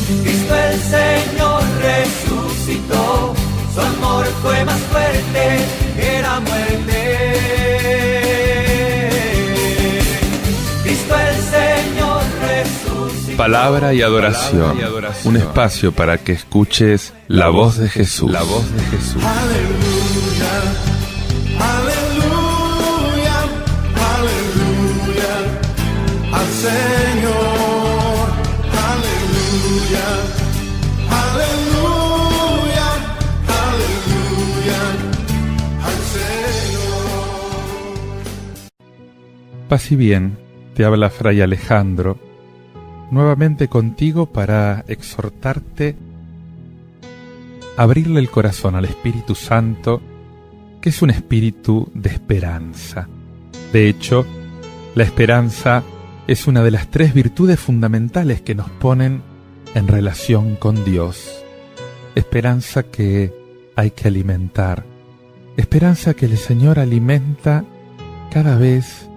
Cristo el Señor resucitó, su amor fue más fuerte que la muerte. Cristo el Señor resucitó. Palabra y adoración, un espacio para que escuches la voz de Jesús. La voz de Jesús. Aleluya, aleluya, aleluya al Señor. Aleluya, aleluya, aleluya al Señor. Paz y bien, te habla Fray Alejandro, nuevamente contigo para exhortarte a abrirle el corazón al Espíritu Santo, que es un espíritu de esperanza. De hecho, la esperanza es una de las 3 virtudes fundamentales que nos ponen en relación con Dios. Esperanza que hay que alimentar. Esperanza que el Señor alimenta cada vez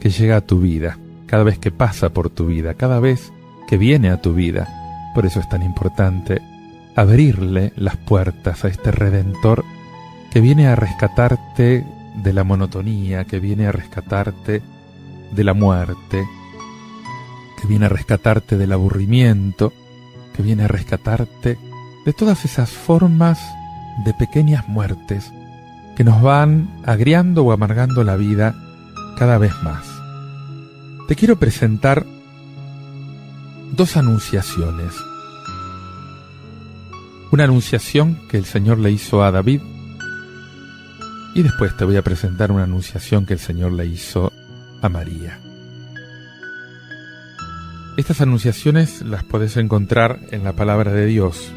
que llega a tu vida, cada vez que pasa por tu vida, cada vez que viene a tu vida. Por eso es tan importante abrirle las puertas a este Redentor que viene a rescatarte de la monotonía, que viene a rescatarte de la muerte, que viene a rescatarte del aburrimiento, que viene a rescatarte de todas esas formas de pequeñas muertes que nos van agriando o amargando la vida cada vez más. Te quiero presentar 2 anunciaciones. Una anunciación que el Señor le hizo a David, y después te voy a presentar una anunciación que el Señor le hizo a María. Estas anunciaciones las podés encontrar en la palabra de Dios.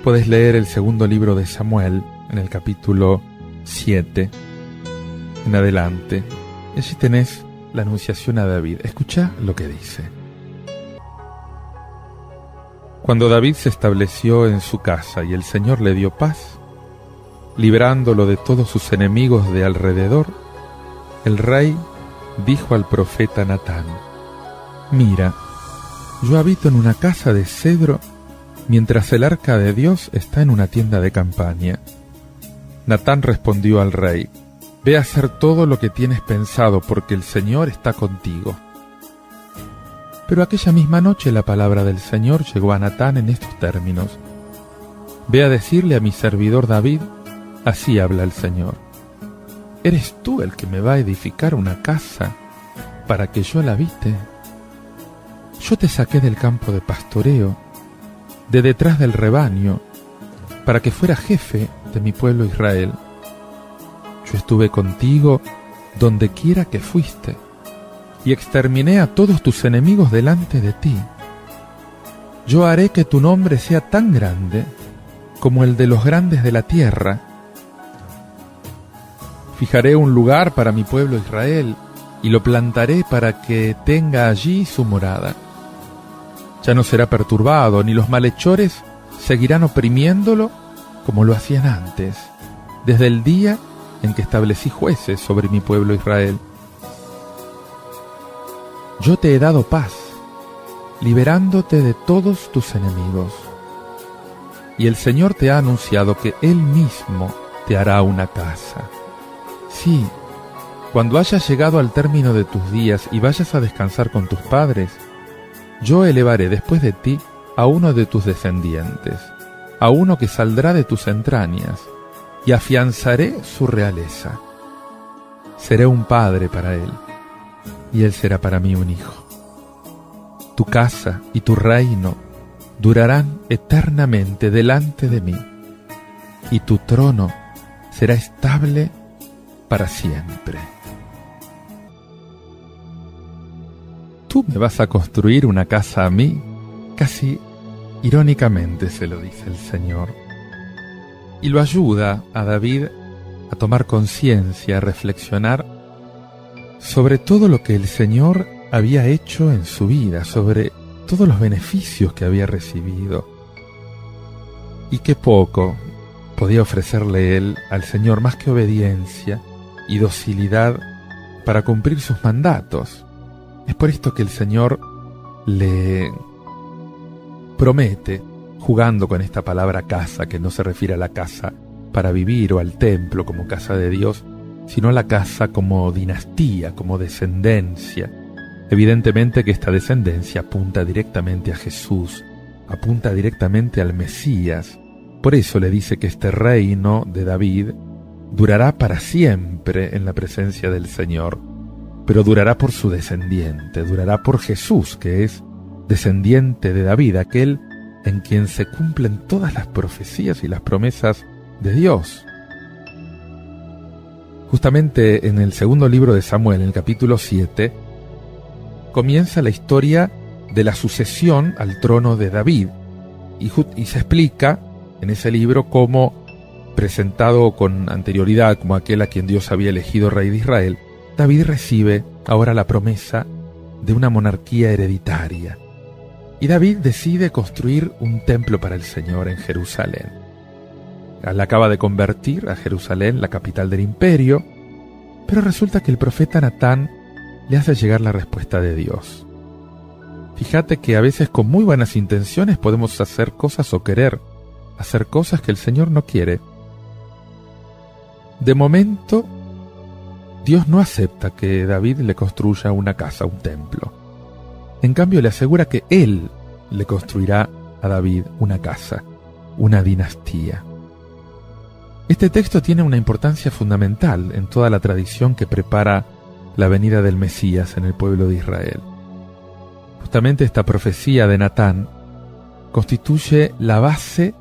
Podés leer el 2 libro de Samuel, en el capítulo 7, en adelante. Y allí tenés la anunciación a David. Escuchá lo que dice. Cuando David se estableció en su casa y el Señor le dio paz, librándolo de todos sus enemigos de alrededor, el rey dijo al profeta Natán: «Mira, yo habito en una casa de cedro, mientras el arca de Dios está en una tienda de campaña». Natán respondió al rey: «Ve a hacer todo lo que tienes pensado, porque el Señor está contigo». Pero aquella misma noche la palabra del Señor llegó a Natán en estos términos: «Ve a decirle a mi servidor David, así habla el Señor: ¿eres tú el que me va a edificar una casa para que yo la habite? Yo te saqué del campo de pastoreo, de detrás del rebaño, para que fuera jefe de mi pueblo Israel. Yo estuve contigo donde quiera que fuiste, y exterminé a todos tus enemigos delante de ti. Yo haré que tu nombre sea tan grande como el de los grandes de la tierra. Fijaré un lugar para mi pueblo Israel, y lo plantaré para que tenga allí su morada. Ya no será perturbado, ni los malhechores seguirán oprimiéndolo como lo hacían antes, desde el día en que establecí jueces sobre mi pueblo Israel. Yo te he dado paz, liberándote de todos tus enemigos. Y el Señor te ha anunciado que Él mismo te hará una casa. Sí, cuando hayas llegado al término de tus días y vayas a descansar con tus padres, yo elevaré después de ti a uno de tus descendientes, a uno que saldrá de tus entrañas, y afianzaré su realeza. Seré un padre para él, y él será para mí un hijo. Tu casa y tu reino durarán eternamente delante de mí, y tu trono será estable para siempre. ¿Tú me vas a construir una casa a mí? Casi irónicamente se lo dice el Señor. Y lo ayuda a David a tomar conciencia, a reflexionar sobre todo lo que el Señor había hecho en su vida, sobre todos los beneficios que había recibido, y qué poco podía ofrecerle él al Señor más que obediencia y docilidad para cumplir sus mandatos. Es por esto que el Señor le promete, jugando con esta palabra casa, que no se refiere a la casa para vivir o al templo como casa de Dios, sino a la casa como dinastía, como descendencia. Evidentemente que esta descendencia apunta directamente a Jesús, apunta directamente al Mesías. Por eso le dice que este reino de David durará para siempre en la presencia del Señor, pero durará por su descendiente, durará por Jesús, que es descendiente de David, aquel en quien se cumplen todas las profecías y las promesas de Dios. Justamente en el segundo libro de Samuel, en el capítulo 7, comienza la historia de la sucesión al trono de David, y se explica en ese libro cómo, presentado con anterioridad como aquel a quien Dios había elegido rey de Israel, David recibe ahora la promesa de una monarquía hereditaria. Y David decide construir un templo para el Señor en Jerusalén. Él acaba de convertir a Jerusalén, la capital del imperio, pero resulta que el profeta Natán le hace llegar la respuesta de Dios. Fíjate que a veces con muy buenas intenciones podemos hacer cosas o querer hacer cosas que el Señor no quiere. De momento, Dios no acepta que David le construya una casa, un templo. En cambio, le asegura que Él le construirá a David una casa, una dinastía. Este texto tiene una importancia fundamental en toda la tradición que prepara la venida del Mesías en el pueblo de Israel. Justamente esta profecía de Natán constituye la base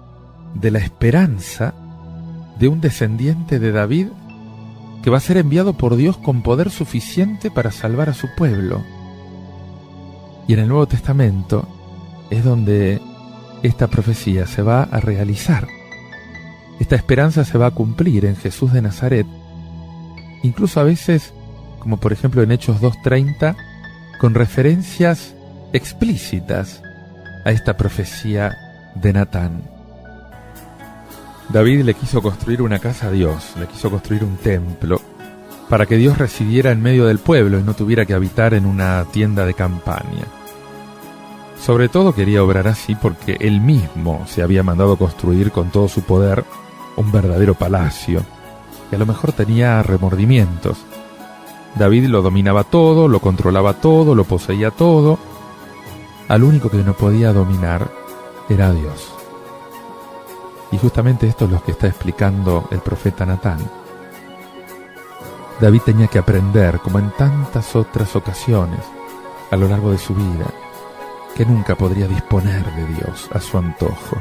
de la esperanza de un descendiente de David que va a ser enviado por Dios con poder suficiente para salvar a su pueblo. Y en el Nuevo Testamento es donde esta profecía se va a realizar. Esta esperanza se va a cumplir en Jesús de Nazaret, incluso a veces, como por ejemplo en Hechos 2:30, con referencias explícitas a esta profecía de Natán. David le quiso construir una casa a Dios, le quiso construir un templo, para que Dios residiera en medio del pueblo y no tuviera que habitar en una tienda de campaña. Sobre todo quería obrar así porque él mismo se había mandado construir con todo su poder un verdadero palacio, y a lo mejor tenía remordimientos. David lo dominaba todo, lo controlaba todo, lo poseía todo. Al único que no podía dominar era Dios. Y justamente esto es lo que está explicando el profeta Natán. David tenía que aprender, como en tantas otras ocasiones a lo largo de su vida, que nunca podría disponer de Dios a su antojo,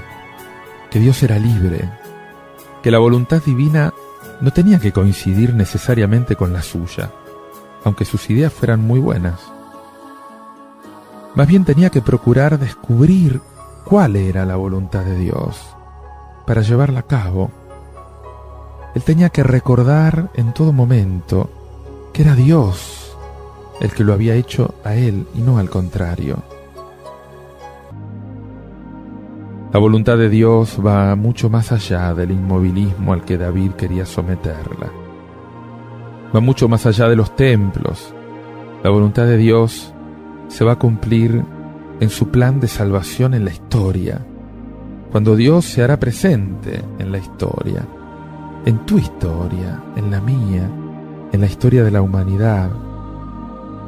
que Dios era libre, que la voluntad divina no tenía que coincidir necesariamente con la suya, aunque sus ideas fueran muy buenas. Más bien tenía que procurar descubrir cuál era la voluntad de Dios para llevarla a cabo. Él tenía que recordar en todo momento que era Dios el que lo había hecho a él y no al contrario. La voluntad de Dios va mucho más allá del inmovilismo al que David quería someterla. Va mucho más allá de los templos. La voluntad de Dios se va a cumplir en su plan de salvación en la historia, cuando Dios se hará presente en la historia, en tu historia, en la mía, en la historia de la humanidad.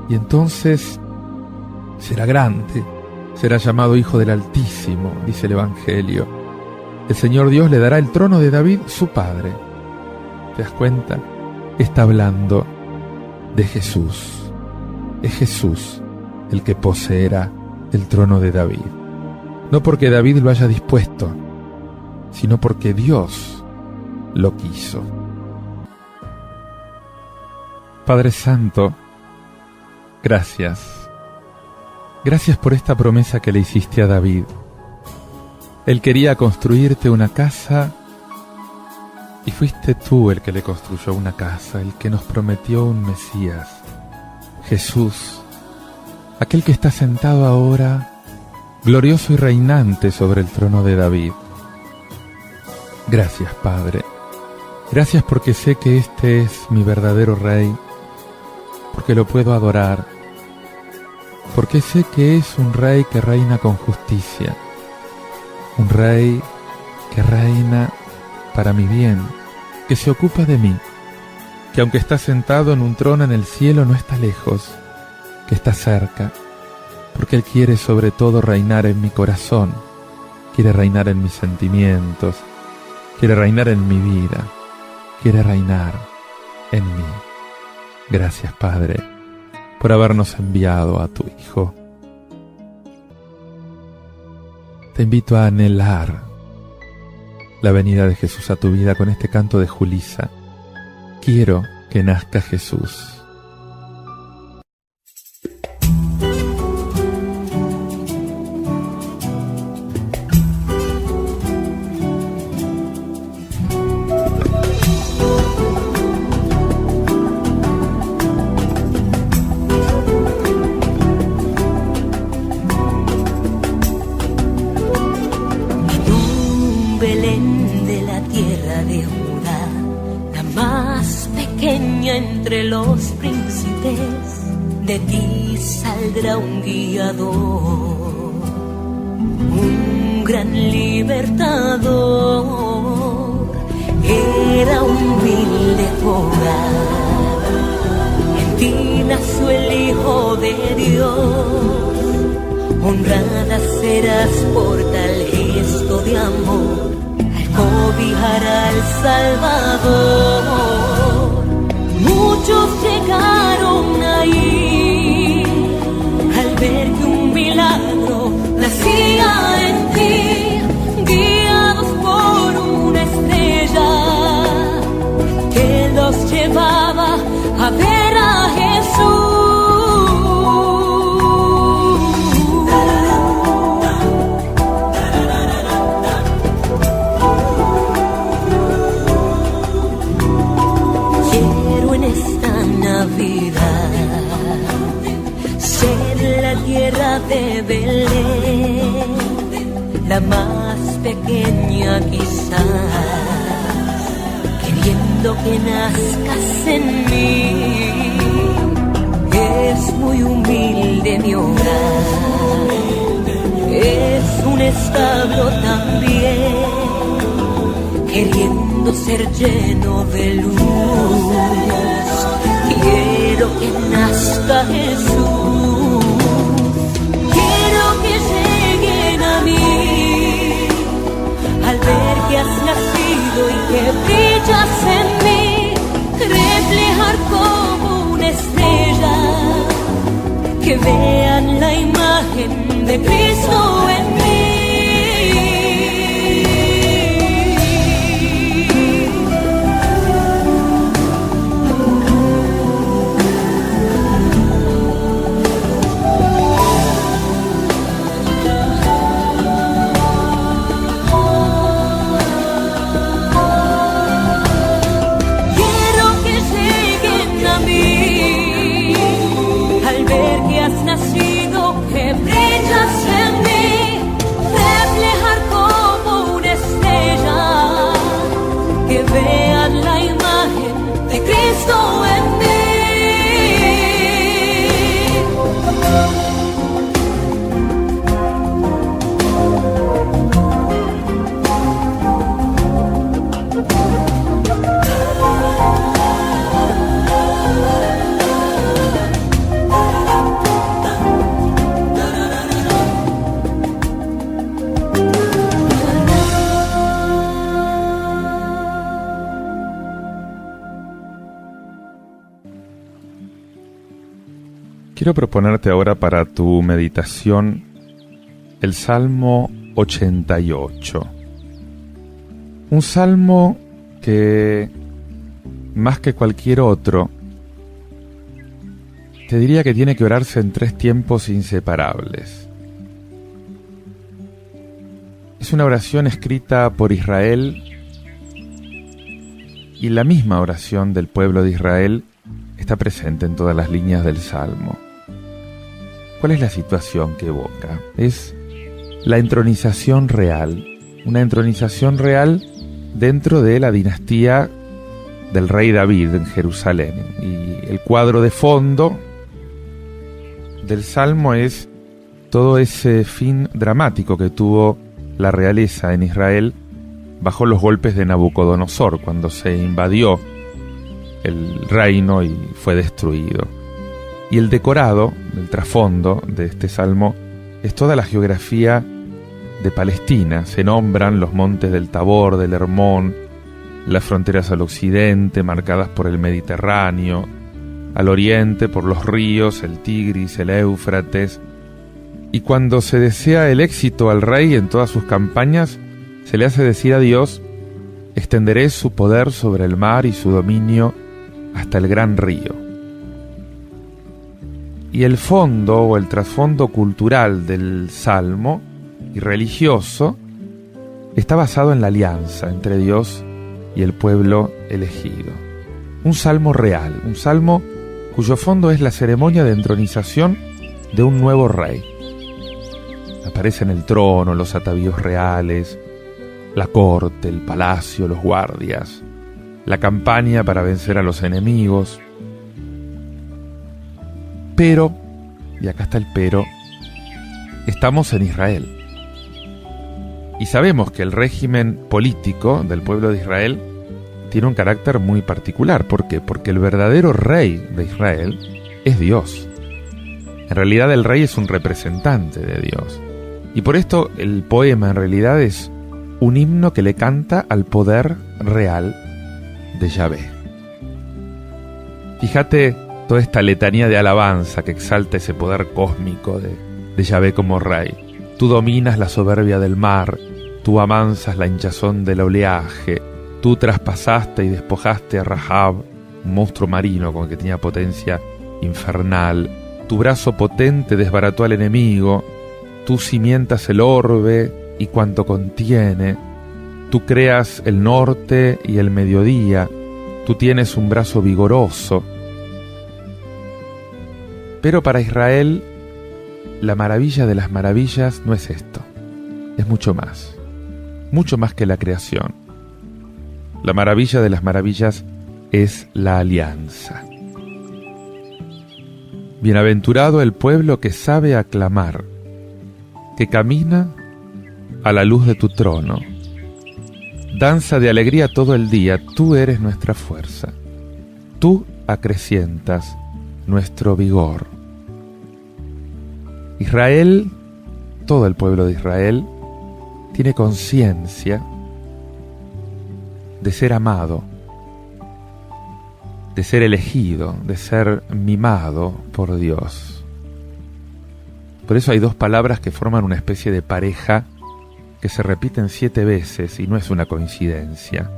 Y entonces será grande, será llamado Hijo del Altísimo, dice el Evangelio. El Señor Dios le dará el trono de David, su padre. ¿Te das cuenta? Está hablando de Jesús. Es Jesús el que poseerá el trono de David. No porque David lo haya dispuesto, sino porque Dios lo quiso. Padre Santo, gracias. Gracias por esta promesa que le hiciste a David. Él quería construirte una casa y fuiste tú el que le construyó una casa, el que nos prometió un Mesías, Jesús, aquel que está sentado ahora, glorioso y reinante sobre el trono de David. Gracias, Padre. Gracias porque sé que este es mi verdadero Rey, porque lo puedo adorar, porque sé que es un Rey que reina con justicia, Un rey que reina para mi bien, que se ocupa de mí, que aunque está sentado en un trono en el cielo no está lejos, que está cerca, porque Él quiere sobre todo reinar en mi corazón, quiere reinar en mis sentimientos, quiere reinar en mi vida, quiere reinar en mí. Gracias, Padre, por habernos enviado a tu Hijo. Te invito a anhelar la venida de Jesús a tu vida con este canto de Julissa. Quiero que nazca Jesús. Entre los príncipes de ti saldrá un guiador, un gran libertador. Era humilde hogar, en ti nació el Hijo de Dios. Honrada serás por tal gesto de amor, al cobijar al Salvador. Muchos llegaron ahí al ver que un milagro nacía en ti, guiados por una estrella que los llevaba a ver a Jesús. Ser la tierra de Belén, la más pequeña quizás, queriendo que nazcas en mí. Es muy humilde mi hogar, es un establo también, queriendo ser lleno de luz. Quiero que nazca Jesús, quiero que lleguen a mí, al ver que has nacido y que brillas en mí, reflejar como una estrella, que vean la imagen de Cristo en mí. Quiero proponerte ahora para tu meditación el Salmo 88. Un salmo que, más que cualquier otro, te diría que tiene que orarse en 3 tiempos inseparables. Es una oración escrita por Israel, y la misma oración del pueblo de Israel está presente en todas las líneas del Salmo. ¿Cuál es la situación que evoca? Es la entronización real, una entronización real dentro de la dinastía del rey David en Jerusalén. Y el cuadro de fondo del Salmo es todo ese fin dramático que tuvo la realeza en Israel bajo los golpes de Nabucodonosor, cuando se invadió el reino y fue destruido. Y el decorado, el trasfondo de este salmo, es toda la geografía de Palestina. Se nombran los montes del Tabor, del Hermón, las fronteras al occidente, marcadas por el Mediterráneo, al oriente por los ríos, el Tigris, el Éufrates. Y cuando se desea el éxito al rey en todas sus campañas, se le hace decir a Dios: extenderé su poder sobre el mar y su dominio hasta el gran río. Y el fondo o el trasfondo cultural del salmo y religioso está basado en la alianza entre Dios y el pueblo elegido. Un salmo real, un salmo cuyo fondo es la ceremonia de entronización de un nuevo rey. Aparecen el trono, los atavíos reales, la corte, el palacio, los guardias, la campaña para vencer a los enemigos. Pero, y acá está el pero, estamos en Israel. Y sabemos que el régimen político del pueblo de Israel tiene un carácter muy particular. ¿Por qué? Porque el verdadero rey de Israel es Dios. En realidad el rey es un representante de Dios. Y por esto el poema en realidad es un himno que le canta al poder real de Yahvé. Fíjate toda esta letanía de alabanza que exalta ese poder cósmico de Yahvé como rey. Tú dominas la soberbia del mar, tú amansas la hinchazón del oleaje, tú traspasaste y despojaste a Rahab, un monstruo marino con el que tenía potencia infernal. Tu brazo potente desbarató al enemigo, tú cimientas el orbe y cuanto contiene, tú creas el norte y el mediodía, tú tienes un brazo vigoroso. Pero para Israel, la maravilla de las maravillas no es esto, es mucho más que la creación. La maravilla de las maravillas es la alianza. Bienaventurado el pueblo que sabe aclamar, que camina a la luz de tu trono. Danza de alegría todo el día, tú eres nuestra fuerza. Tú acrecientas nuestro vigor. Israel, todo el pueblo de Israel, tiene conciencia de ser amado, de ser elegido, de ser mimado por Dios. Por eso hay dos palabras que forman una especie de pareja que se repiten 7 veces y no es una coincidencia,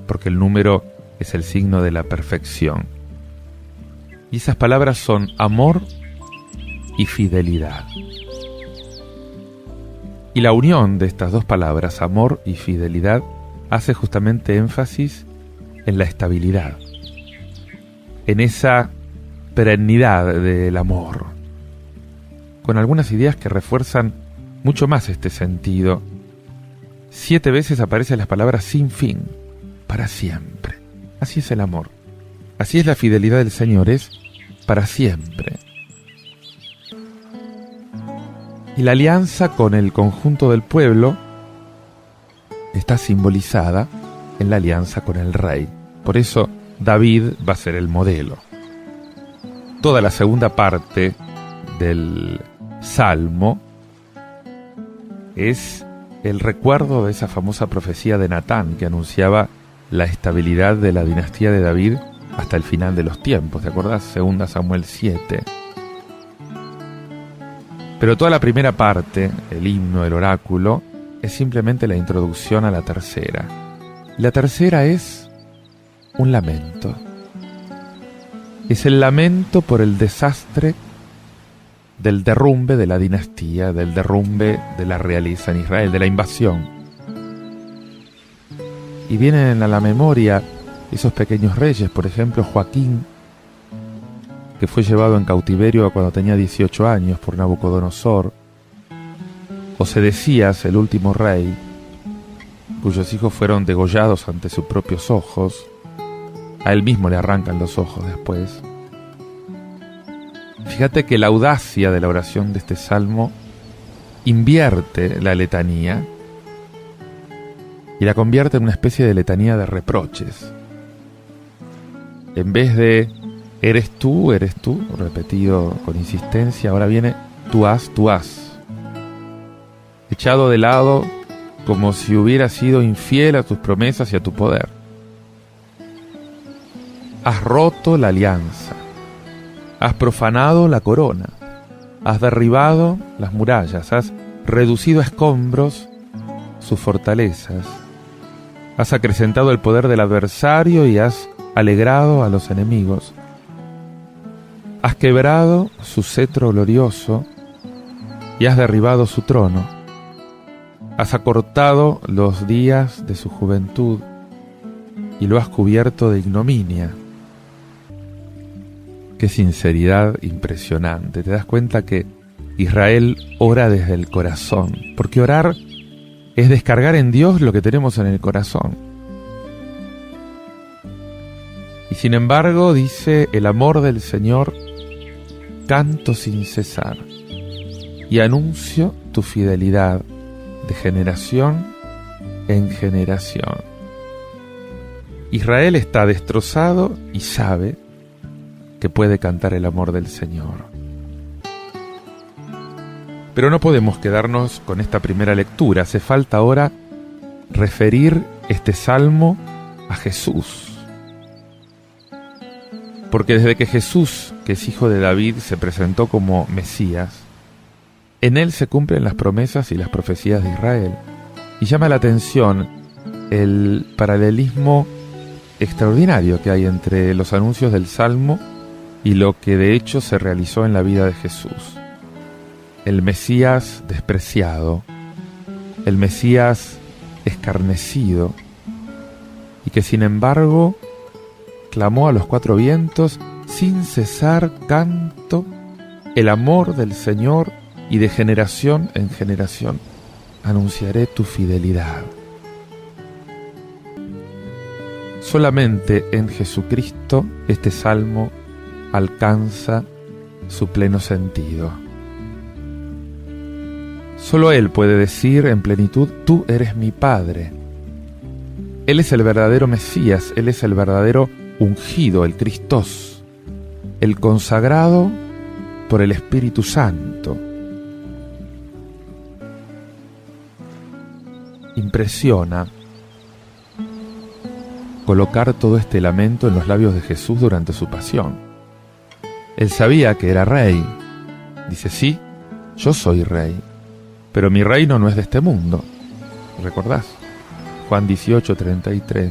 porque el número es el signo de la perfección. Y esas palabras son amor y fidelidad. Y la unión de estas dos palabras, amor y fidelidad, hace justamente énfasis en la estabilidad, en esa perennidad del amor, con algunas ideas que refuerzan mucho más este sentido. 7 veces aparecen las palabras sin fin, para siempre. Así es el amor. Así es la fidelidad del Señor, es para siempre. Y la alianza con el conjunto del pueblo está simbolizada en la alianza con el rey. Por eso David va a ser el modelo. Toda la segunda parte del Salmo es el recuerdo de esa famosa profecía de Natán que anunciaba la estabilidad de la dinastía de David hasta el final de los tiempos. ¿Te acordás? 2 Samuel 7. Pero toda la primera parte, el himno, el oráculo, es simplemente la introducción a la tercera. La tercera es un lamento. Es el lamento por el desastre del derrumbe de la dinastía, del derrumbe de la realeza en Israel, de la invasión. Y vienen a la memoria esos pequeños reyes, por ejemplo Joaquín, que fue llevado en cautiverio cuando tenía 18 años por Nabucodonosor, o Sedecías, el último rey, cuyos hijos fueron degollados ante sus propios ojos. A él mismo le arrancan los ojos después. Fíjate que la audacia de la oración de este salmo invierte la letanía y la convierte en una especie de letanía de reproches. En vez de eres tú, repetido con insistencia, ahora viene tú has, echado de lado como si hubieras sido infiel a tus promesas y a tu poder. Has roto la alianza, has profanado la corona, has derribado las murallas, has reducido a escombros sus fortalezas, has acrecentado el poder del adversario y has alegrado a los enemigos. Has quebrado su cetro glorioso y has derribado su trono. Has acortado los días de su juventud y lo has cubierto de ignominia. Qué sinceridad impresionante. Te das cuenta que Israel ora desde el corazón, porque orar es descargar en Dios lo que tenemos en el corazón. Y sin embargo, dice, el amor del Señor canto sin cesar y anuncio tu fidelidad de generación en generación. Israel está destrozado y sabe que puede cantar el amor del Señor. Pero no podemos quedarnos con esta primera lectura. Hace falta ahora referir este salmo a Jesús. Porque desde que Jesús, que es hijo de David, se presentó como Mesías, en él se cumplen las promesas y las profecías de Israel. Y llama la atención el paralelismo extraordinario que hay entre los anuncios del Salmo y lo que de hecho se realizó en la vida de Jesús. El Mesías despreciado, el Mesías escarnecido, y que sin embargo clamó a los cuatro vientos: sin cesar canto el amor del Señor, y de generación en generación anunciaré tu fidelidad. Solamente en Jesucristo este salmo alcanza su pleno sentido. Solo Él puede decir en plenitud: tú eres mi Padre. Él es el verdadero Mesías, Él es el verdadero ungido, el Cristos, el consagrado por el Espíritu Santo. Impresiona colocar todo este lamento en los labios de Jesús durante su pasión. Él sabía que era rey. Dice: sí, yo soy rey, pero mi reino no es de este mundo. ¿Recordás? Juan 18:33.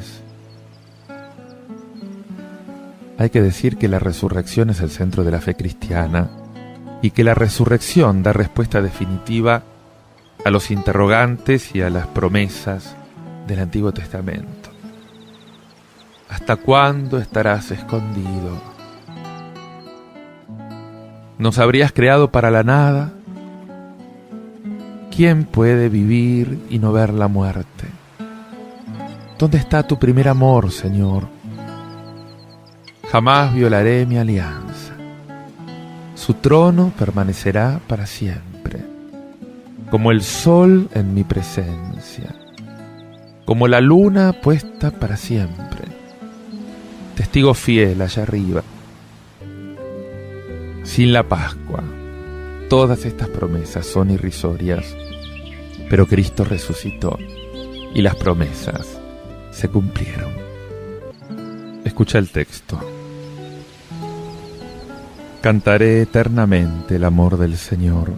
Hay que decir que la resurrección es el centro de la fe cristiana y que la resurrección da respuesta definitiva a los interrogantes y a las promesas del Antiguo Testamento. ¿Hasta cuándo estarás escondido? ¿Nos habrías creado para la nada? ¿Quién puede vivir y no ver la muerte? ¿Dónde está tu primer amor, Señor? Jamás violaré mi alianza. Su trono permanecerá para siempre, como el sol en mi presencia, como la luna puesta para siempre. Testigo fiel allá arriba. Sin la Pascua, todas estas promesas son irrisorias, pero Cristo resucitó y las promesas se cumplieron. Escucha el texto. Cantaré eternamente el amor del Señor.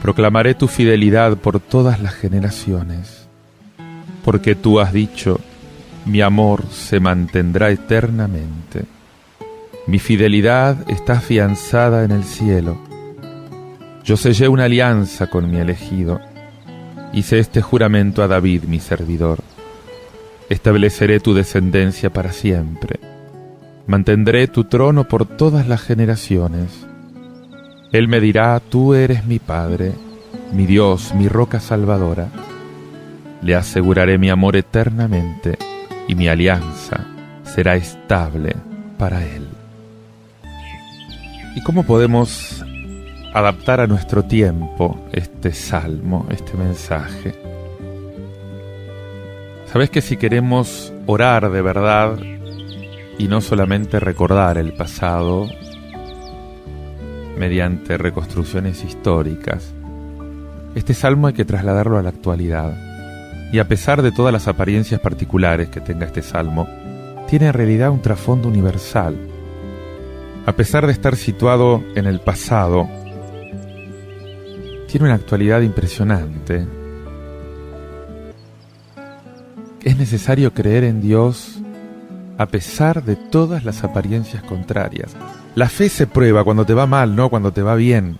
Proclamaré tu fidelidad por todas las generaciones, porque tú has dicho: mi amor se mantendrá eternamente. Mi fidelidad está afianzada en el cielo. Yo sellé una alianza con mi elegido. Hice este juramento a David, mi servidor. Estableceré tu descendencia para siempre. Mantendré tu trono por todas las generaciones. Él me dirá: tú eres mi Padre, mi Dios, mi roca salvadora. Le aseguraré mi amor eternamente, y mi alianza será estable para él. ¿Y cómo podemos adaptar a nuestro tiempo este salmo, este mensaje? Sabés que si queremos orar de verdad y no solamente recordar el pasado mediante reconstrucciones históricas, este salmo hay que trasladarlo a la actualidad. Y a pesar de todas las apariencias particulares que tenga este salmo, tiene en realidad un trasfondo universal. A pesar de estar situado en el pasado, tiene una actualidad impresionante. Es necesario creer en Dios a pesar de todas las apariencias contrarias. La fe se prueba cuando te va mal, no cuando te va bien.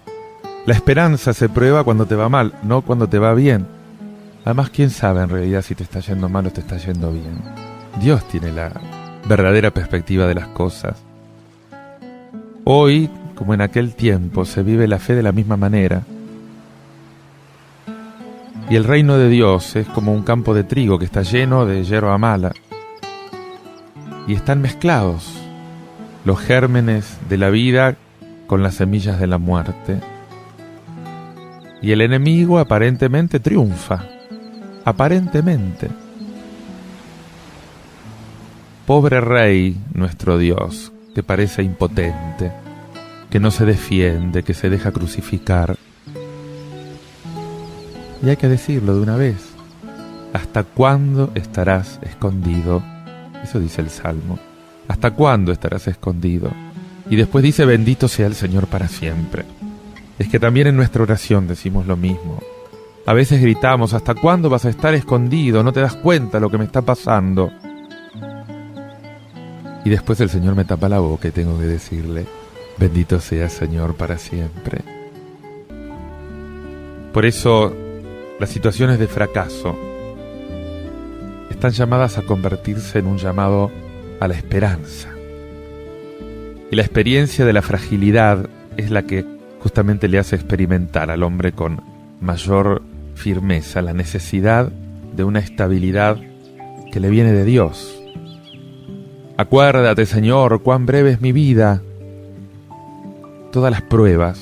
La esperanza se prueba cuando te va mal, no cuando te va bien. Además, ¿quién sabe en realidad si te está yendo mal o te está yendo bien? Dios tiene la verdadera perspectiva de las cosas. Hoy, como en aquel tiempo, se vive la fe de la misma manera. Y el reino de Dios es como un campo de trigo que está lleno de hierba mala. Y están mezclados los gérmenes de la vida con las semillas de la muerte. Y el enemigo aparentemente triunfa. Aparentemente. Pobre rey, nuestro Dios, que parece impotente, que no se defiende, que se deja crucificar. Y hay que decirlo de una vez. ¿Hasta cuándo estarás escondido? Eso dice el Salmo. ¿Hasta cuándo estarás escondido? Y después dice, bendito sea el Señor para siempre. Es que también en nuestra oración decimos lo mismo. A veces gritamos, ¿hasta cuándo vas a estar escondido? ¿No te das cuenta lo que me está pasando? Y después el Señor me tapa la boca y tengo que decirle, bendito sea Señor para siempre. Por eso, las situaciones de fracaso están llamadas a convertirse en un llamado a la esperanza. Y la experiencia de la fragilidad es la que justamente le hace experimentar al hombre con mayor firmeza la necesidad de una estabilidad que le viene de Dios. Acuérdate, Señor, cuán breve es mi vida. Todas las pruebas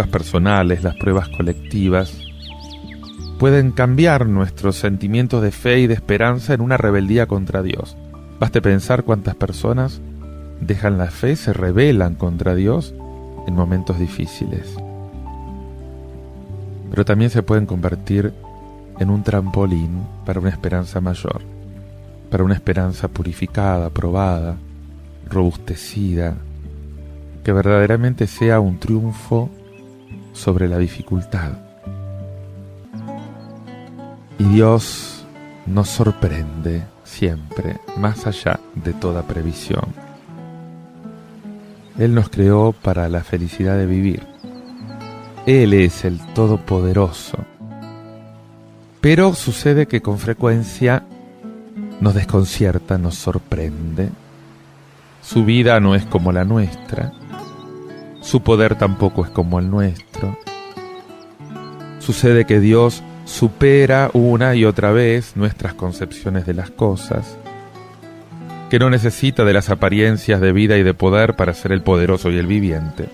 personales, las pruebas colectivas, pueden cambiar nuestros sentimientos de fe y de esperanza en una rebeldía contra Dios. Baste pensar cuántas personas dejan la fe, se rebelan contra Dios en momentos difíciles. Pero también se pueden convertir en un trampolín para una esperanza mayor, para una esperanza purificada, probada, robustecida, que verdaderamente sea un triunfo sobre la dificultad. Y Dios nos sorprende siempre, más allá de toda previsión. Él nos creó para la felicidad de vivir. Él es el Todopoderoso. Pero sucede que con frecuencia nos desconcierta, nos sorprende. Su vida no es como la nuestra. Su poder tampoco es como el nuestro. Sucede que Dios supera una y otra vez nuestras concepciones de las cosas, que no necesita de las apariencias de vida y de poder para ser el poderoso y el viviente.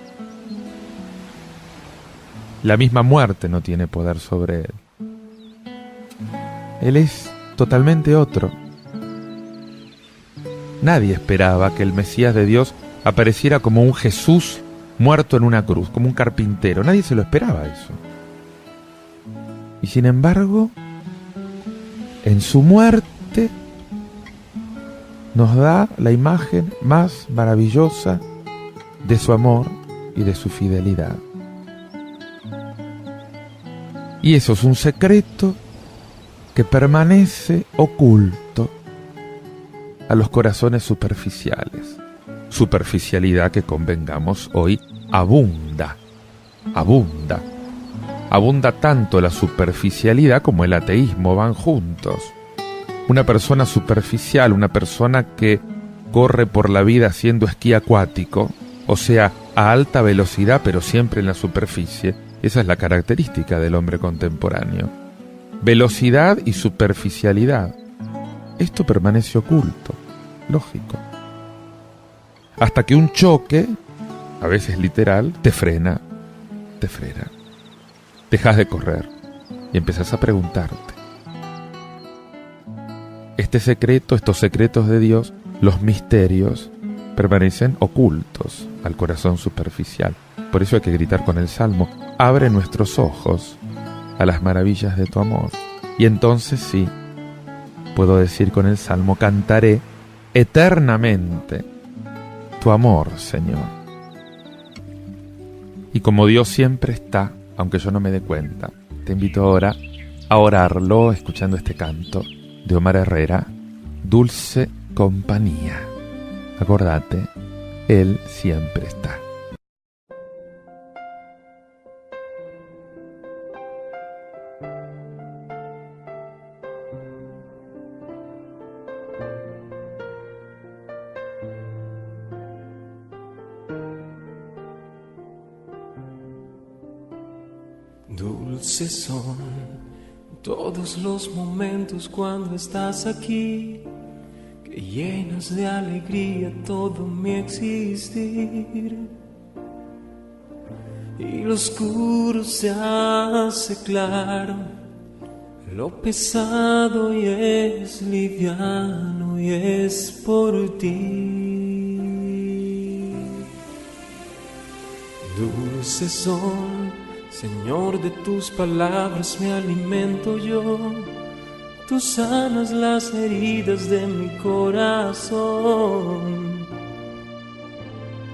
La misma muerte no tiene poder sobre él. Él es totalmente otro. Nadie esperaba que el Mesías de Dios apareciera como un Jesús muerto en una cruz, como un carpintero. Nadie se lo esperaba eso. Y sin embargo, en su muerte nos da la imagen más maravillosa de su amor y de su fidelidad. Y eso es un secreto que permanece oculto a los corazones superficiales. Superficialidad que, convengamos, hoy abunda. Abunda tanto la superficialidad como el ateísmo, van juntos. Una persona superficial, una persona que corre por la vida haciendo esquí acuático, o sea, a alta velocidad pero siempre en la superficie, esa es la característica del hombre contemporáneo. Velocidad y superficialidad. Esto permanece oculto, lógico. Hasta que un choque, a veces literal, te frena. Dejas de correr y empezás a preguntarte, Este secreto, estos secretos de Dios, los misterios, permanecen ocultos al corazón superficial. Por eso hay que gritar con el Salmo: abre nuestros ojos a las maravillas de tu amor. Y entonces sí, puedo decir con el Salmo: cantaré eternamente tu amor, Señor. Y como Dios siempre está, aunque yo no me dé cuenta, te invito ahora a orarlo escuchando este canto de Omar Herrera, Dulce Compañía. Acordate, Él siempre está. Dulces son todos los momentos cuando estás aquí, que llenas de alegría todo mi existir. Y lo oscuro se hace claro, lo pesado y es liviano y es por ti. Dulces son, Señor, de tus palabras me alimento yo. Tú sanas las heridas de mi corazón.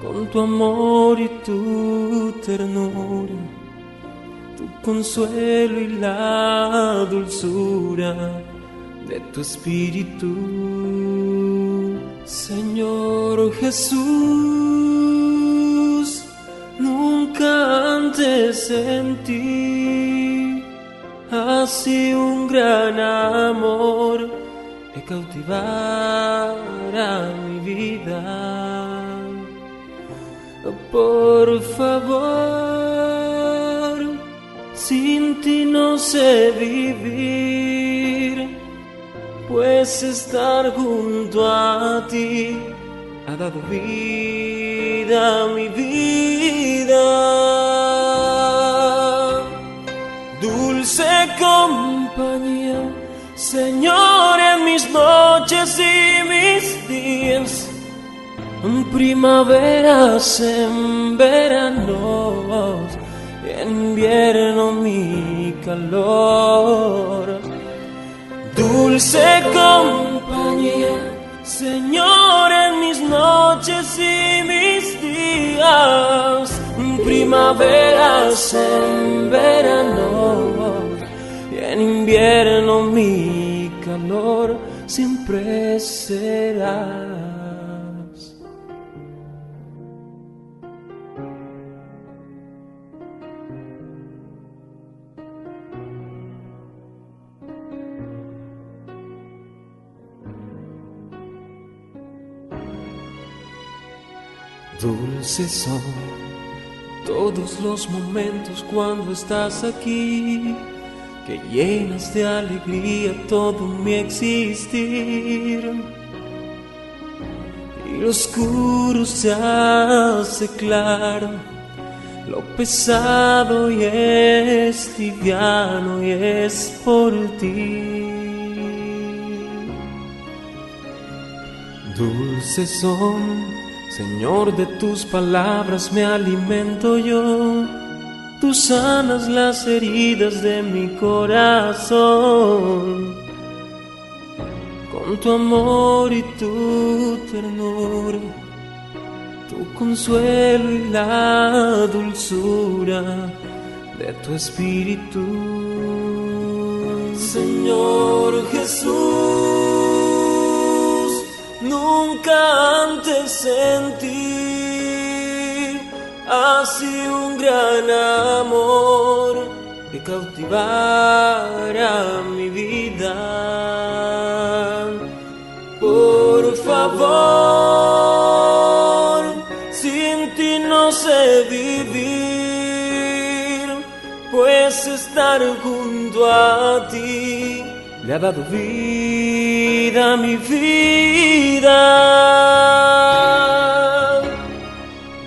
Con tu amor y tu ternura, tu consuelo y la dulzura de tu espíritu. Señor Jesús, nunca antes sentí así un gran amor que cautivara mi vida. Por favor, sin ti no sé vivir, pues estar junto a ti ha dado vida a mi vida. Dulce compañía, Señor, en mis noches y mis días, en primaveras, en veranos, y en invierno mi calor. Dulce compañía, Señor, en mis noches y mis días, en primaveras, en veranos, y en invierno mi calor siempre serás. Dulces son todos los momentos cuando estás aquí, que llenas de alegría todo mi existir. Y lo oscuro se hace claro, lo pesado y es liviano y es por ti. Dulces son, Señor, de tus palabras me alimento yo. Tú sanas las heridas de mi corazón. Con tu amor y tu ternura, tu consuelo y la dulzura de tu espíritu. Señor Jesús, nunca antes sentí así un gran amor que cautivara mi vida. Por favor, sin ti no sé vivir, pues estar junto a ti le ha dado vida a mi vida.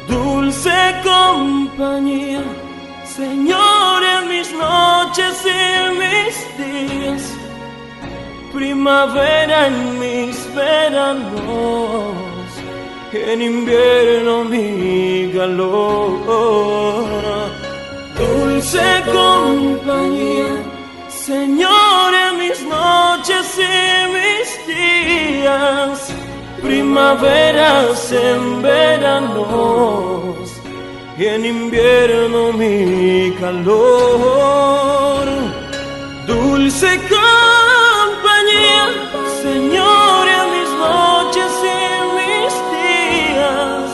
Dulce compañía, Señor, en mis noches y mis días, primavera en mis veranos, en invierno mi calor. Dulce compañía, Señor, en mis noches y mis días, primaveras en veranos, y en invierno mi calor. Dulce compañía, Señor, en mis noches y mis días,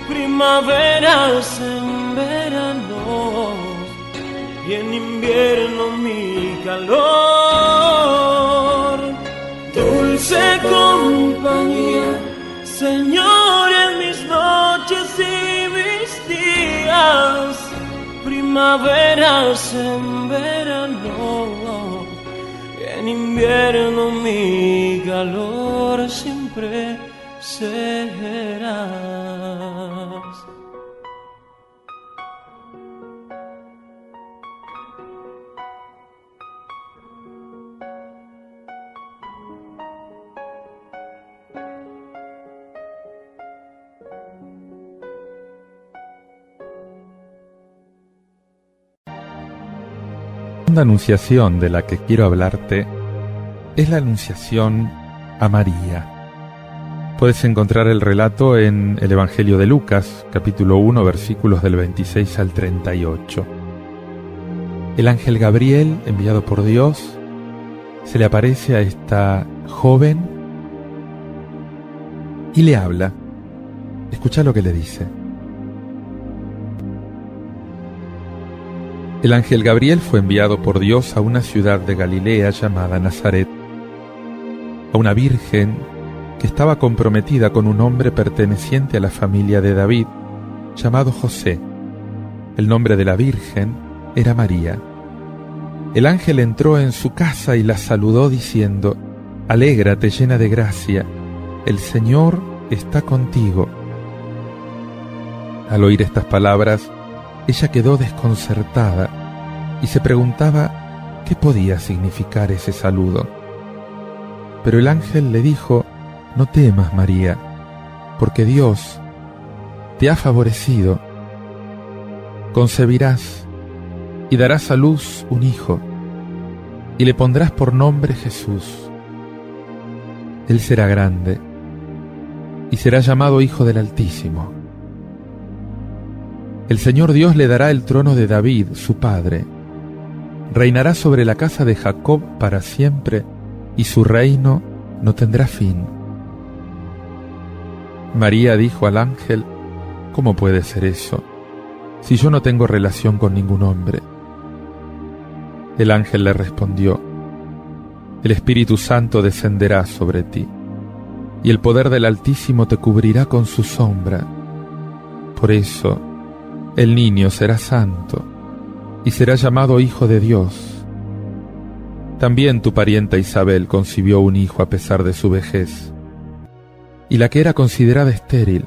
primaveras en verano, y en invierno mi calor. Dulce compañía, Señor, en mis noches y mis días, primaveras en verano, en invierno mi calor siempre serás. La anunciación de la que quiero hablarte es la anunciación a María. Puedes encontrar el relato en el Evangelio de Lucas, capítulo 1, versículos del 26 al 38. El ángel Gabriel, enviado por Dios, se le aparece a esta joven y le habla. Escucha lo que le dice. El ángel Gabriel fue enviado por Dios a una ciudad de Galilea llamada Nazaret, a una virgen que estaba comprometida con un hombre perteneciente a la familia de David, llamado José. El nombre de la virgen era María. El ángel entró en su casa y la saludó diciendo: «Alégrate, llena de gracia, el Señor está contigo». Al oír estas palabras, ella quedó desconcertada y se preguntaba qué podía significar ese saludo. Pero el ángel le dijo: «No temas, María, porque Dios te ha favorecido. Concebirás y darás a luz un hijo, y le pondrás por nombre Jesús. Él será grande y será llamado Hijo del Altísimo. El Señor Dios le dará el trono de David, su padre. Reinará sobre la casa de Jacob para siempre, y su reino no tendrá fin». María dijo al ángel: «¿Cómo puede ser eso, si yo no tengo relación con ningún hombre?» El ángel le respondió: «El Espíritu Santo descenderá sobre ti, y el poder del Altísimo te cubrirá con su sombra. Por eso, el niño será santo y será llamado Hijo de Dios. También tu parienta Isabel concibió un hijo a pesar de su vejez, y la que era considerada estéril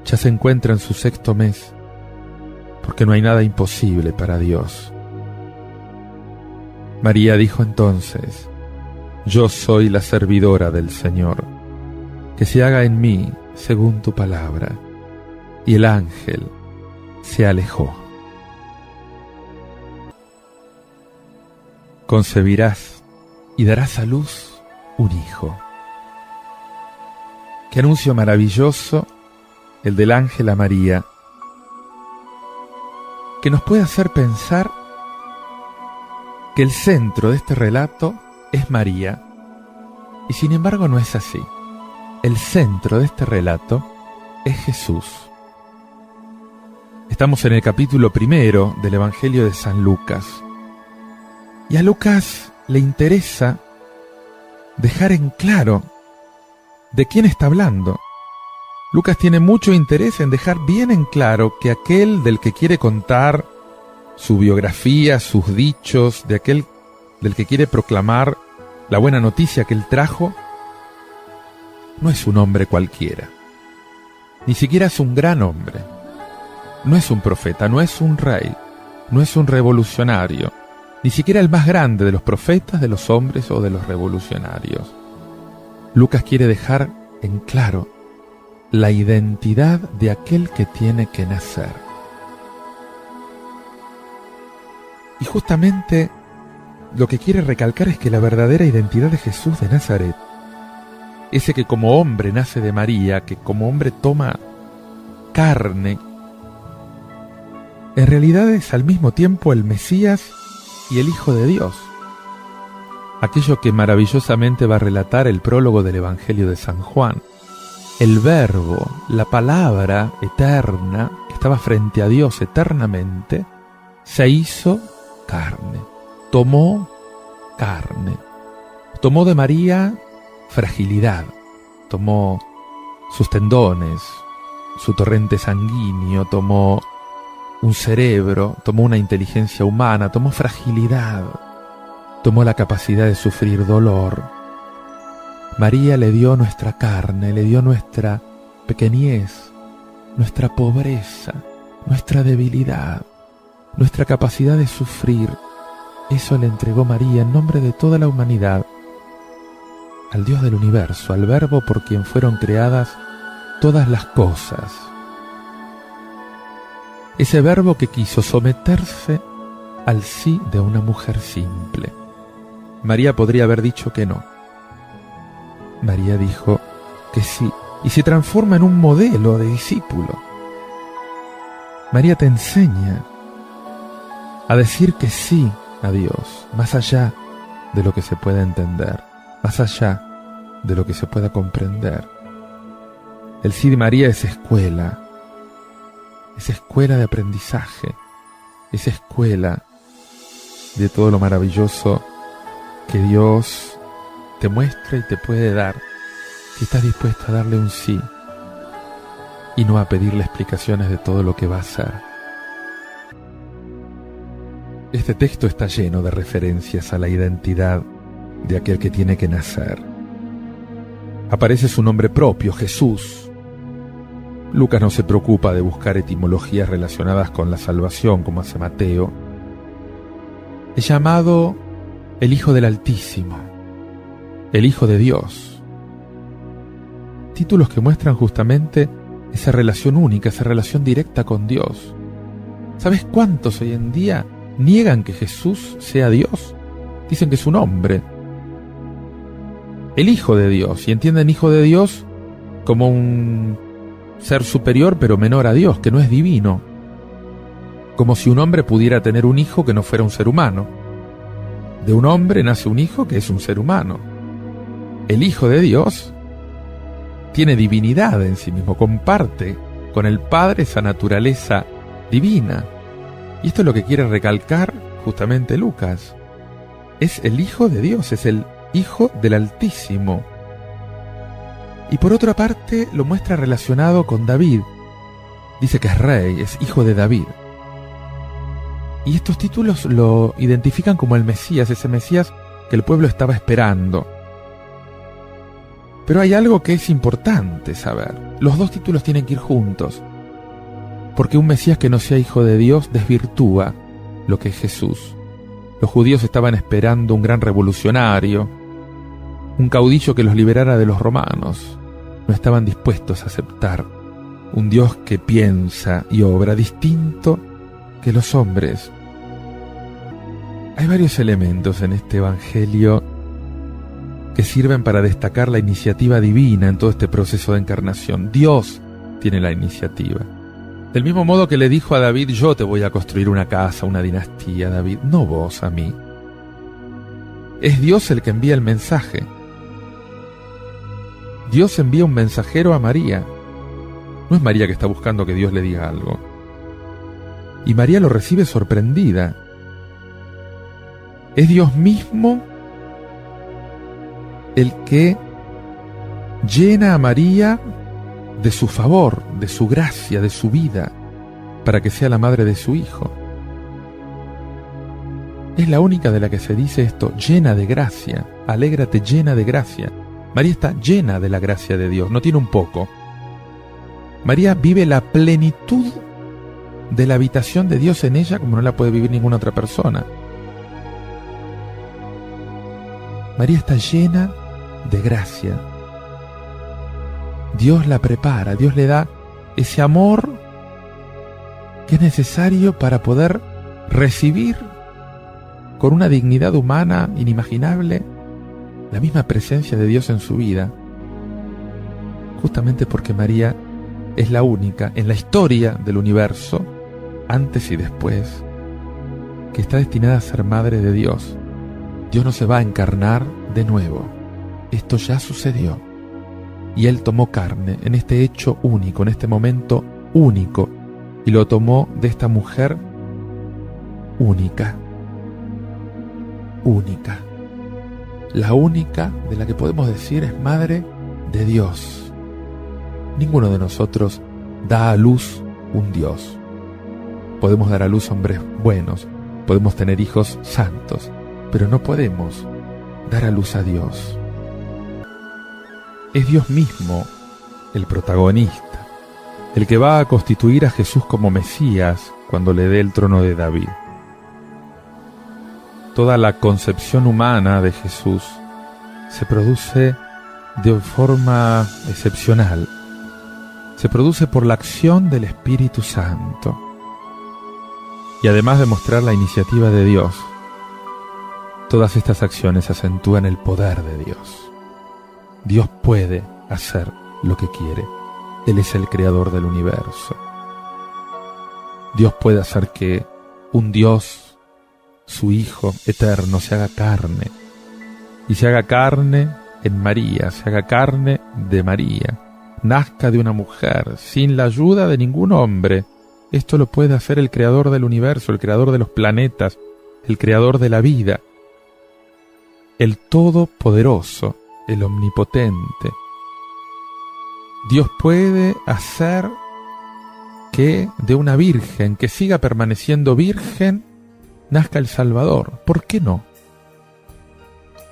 ya se encuentra en su 6º mes, porque no hay nada imposible para Dios». María dijo entonces: «Yo soy la servidora del Señor, que se haga en mí según tu palabra». Y el ángel se alejó. Concebirás y darás a luz un hijo. Qué anuncio maravilloso el del ángel a María, que nos puede hacer pensar que el centro de este relato es María, y sin embargo no es así. El centro de este relato es Jesús. Estamos en el capítulo 1 del Evangelio de San Lucas. Y a Lucas le interesa dejar en claro de quién está hablando. Lucas tiene mucho interés en dejar bien en claro que aquel del que quiere contar su biografía, sus dichos, de aquel del que quiere proclamar la buena noticia que él trajo, no es un hombre cualquiera. Ni siquiera es un gran hombre. No es un profeta, no es un rey, no es un revolucionario, ni siquiera el más grande de los profetas, de los hombres o de los revolucionarios. Lucas quiere dejar en claro la identidad de aquel que tiene que nacer. Y justamente lo que quiere recalcar es que la verdadera identidad de Jesús de Nazaret, ese que como hombre nace de María, que como hombre toma carne, en realidad es al mismo tiempo el Mesías y el Hijo de Dios. Aquello que maravillosamente va a relatar el prólogo del Evangelio de San Juan. El Verbo, la palabra eterna, que estaba frente a Dios eternamente, se hizo carne, tomó carne. Tomó de María fragilidad, tomó sus tendones, su torrente sanguíneo, tomó un cerebro, tomó una inteligencia humana, tomó fragilidad, tomó la capacidad de sufrir dolor. María le dio nuestra carne, le dio nuestra pequeñez, nuestra pobreza, nuestra debilidad, nuestra capacidad de sufrir. Eso le entregó María en nombre de toda la humanidad al Dios del universo, al Verbo por quien fueron creadas todas las cosas. Ese Verbo que quiso someterse al sí de una mujer simple. María podría haber dicho que no. María dijo que sí, y se transforma en un modelo de discípulo. María te enseña a decir que sí a Dios, más allá de lo que se pueda entender, más allá de lo que se pueda comprender. El sí de María es escuela de aprendizaje, es escuela de todo lo maravilloso que Dios te muestra y te puede dar si estás dispuesta a darle un sí y no a pedirle explicaciones de todo lo que va a hacer. Este texto está lleno de referencias a la identidad de aquel que tiene que nacer. Aparece su nombre propio, Jesús. Lucas no se preocupa de buscar etimologías relacionadas con la salvación como hace Mateo. Es llamado el Hijo del Altísimo, el Hijo de Dios. Títulos que muestran justamente esa relación única, esa relación directa con Dios. ¿Sabes cuántos hoy en día niegan que Jesús sea Dios? Dicen que es un hombre. El Hijo de Dios, y entienden Hijo de Dios como un ser superior pero menor a Dios, que no es divino. Como si un hombre pudiera tener un hijo que no fuera un ser humano. De un hombre nace un hijo que es un ser humano. El Hijo de Dios tiene divinidad en sí mismo, comparte con el Padre esa naturaleza divina. Y esto es lo que quiere recalcar justamente Lucas. Es el Hijo de Dios, es el Hijo del Altísimo. Y por otra parte lo muestra relacionado con David. Dice que es rey, es hijo de David. Y estos títulos lo identifican como el Mesías, ese Mesías que el pueblo estaba esperando. Pero hay algo que es importante saber. Los dos títulos tienen que ir juntos. Porque un Mesías que no sea hijo de Dios desvirtúa lo que es Jesús. Los judíos estaban esperando un gran revolucionario, un caudillo que los liberara de los romanos. No estaban dispuestos a aceptar un Dios que piensa y obra distinto que los hombres. Hay varios elementos en este Evangelio que sirven para destacar la iniciativa divina en todo este proceso de encarnación. Dios tiene la iniciativa. Del mismo modo que le dijo a David, yo te voy a construir una casa, una dinastía, David, no vos a mí. Es Dios el que envía el mensaje. Dios envía un mensajero a María. No es María que está buscando que Dios le diga algo. Y María lo recibe sorprendida. Es Dios mismo el que llena a María de su favor, de su gracia, de su vida, para que sea la madre de su hijo. Es la única de la que se dice esto, llena de gracia, alégrate llena de gracia. María está llena de la gracia de Dios, no tiene un poco. María vive la plenitud de la habitación de Dios en ella como no la puede vivir ninguna otra persona. María está llena de gracia. Dios la prepara, Dios le da ese amor que es necesario para poder recibir con una dignidad humana inimaginable la misma presencia de Dios en su vida, justamente porque María es la única en la historia del universo, antes y después, que está destinada a ser madre de Dios. Dios no se va a encarnar de nuevo. Esto ya sucedió. Y Él tomó carne en este hecho único, en este momento único, y lo tomó de esta mujer única. Única. La única de la que podemos decir es madre de Dios. Ninguno de nosotros da a luz un Dios. Podemos dar a luz hombres buenos, podemos tener hijos santos, pero no podemos dar a luz a Dios. Es Dios mismo el protagonista, el que va a constituir a Jesús como Mesías cuando le dé el trono de David. Toda la concepción humana de Jesús se produce de forma excepcional. Se produce por la acción del Espíritu Santo. Y además de mostrar la iniciativa de Dios, todas estas acciones acentúan el poder de Dios. Dios puede hacer lo que quiere. Él es el creador del universo. Dios puede hacer que un Dios, su Hijo eterno, se haga carne. Y se haga carne en María, se haga carne de María. Nazca de una mujer, sin la ayuda de ningún hombre. Esto lo puede hacer el creador del universo, el creador de los planetas, el creador de la vida, el todopoderoso, el omnipotente. Dios puede hacer que de una virgen que siga permaneciendo virgen nazca el Salvador. ¿Por qué no?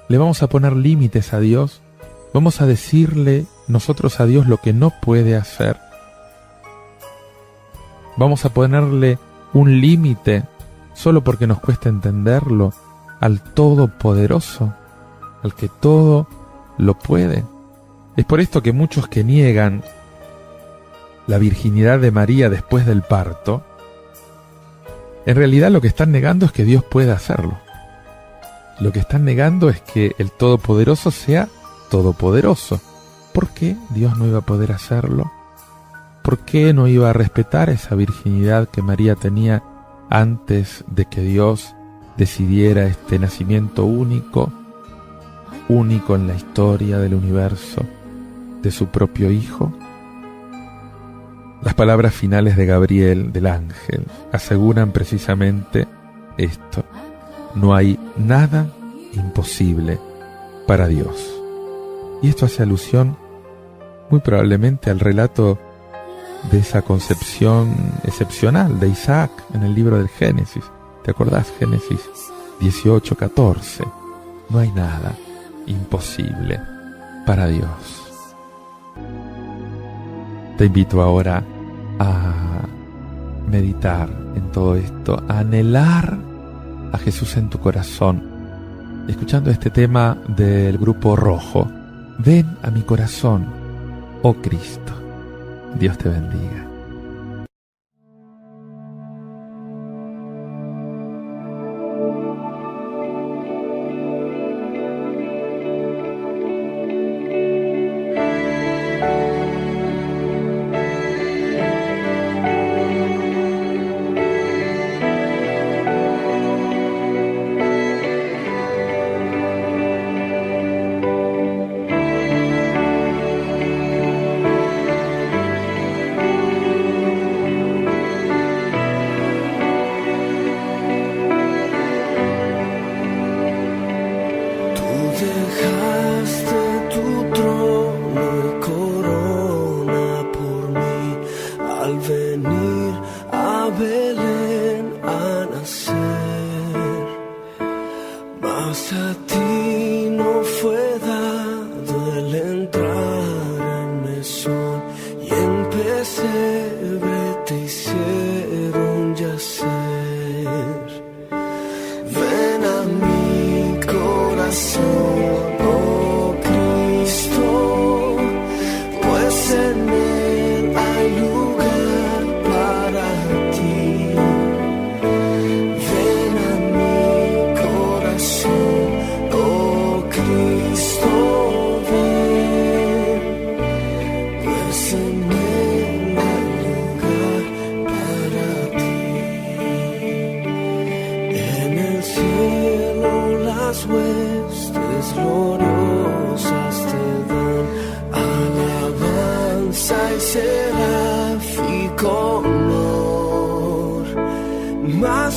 ¿Le vamos a poner límites a Dios? ¿Vamos a decirle nosotros a Dios lo que no puede hacer? ¿Vamos a ponerle un límite solo porque nos cuesta entenderlo al Todopoderoso, al que todo lo puede? Es por esto que muchos que niegan la virginidad de María después del parto, en realidad lo que están negando es que Dios pueda hacerlo. Lo que están negando es que el Todopoderoso sea todopoderoso. ¿Por qué Dios no iba a poder hacerlo? ¿Por qué no iba a respetar esa virginidad que María tenía antes de que Dios decidiera este nacimiento único en la historia del universo, de su propio Hijo? Las palabras finales de Gabriel, del ángel, aseguran precisamente esto. No hay nada imposible para Dios. Y esto hace alusión muy probablemente al relato de esa concepción excepcional de Isaac en el libro del Génesis. ¿Te acordás? Génesis 18:14. No hay nada imposible para Dios. Te invito ahora a meditar en todo esto, a anhelar a Jesús en tu corazón, escuchando este tema del Grupo Rojo. Ven a mi corazón, oh Cristo. Dios te bendiga. Dejaste tu trono y corona por mí al venir a Belén a nacer. Mas a ti no fue dado el entrar en mesón y en pesebre te hicieron yacer. Ven a mi corazón. las huestes gloriosas te dan alabanza y seráfico honor. Mas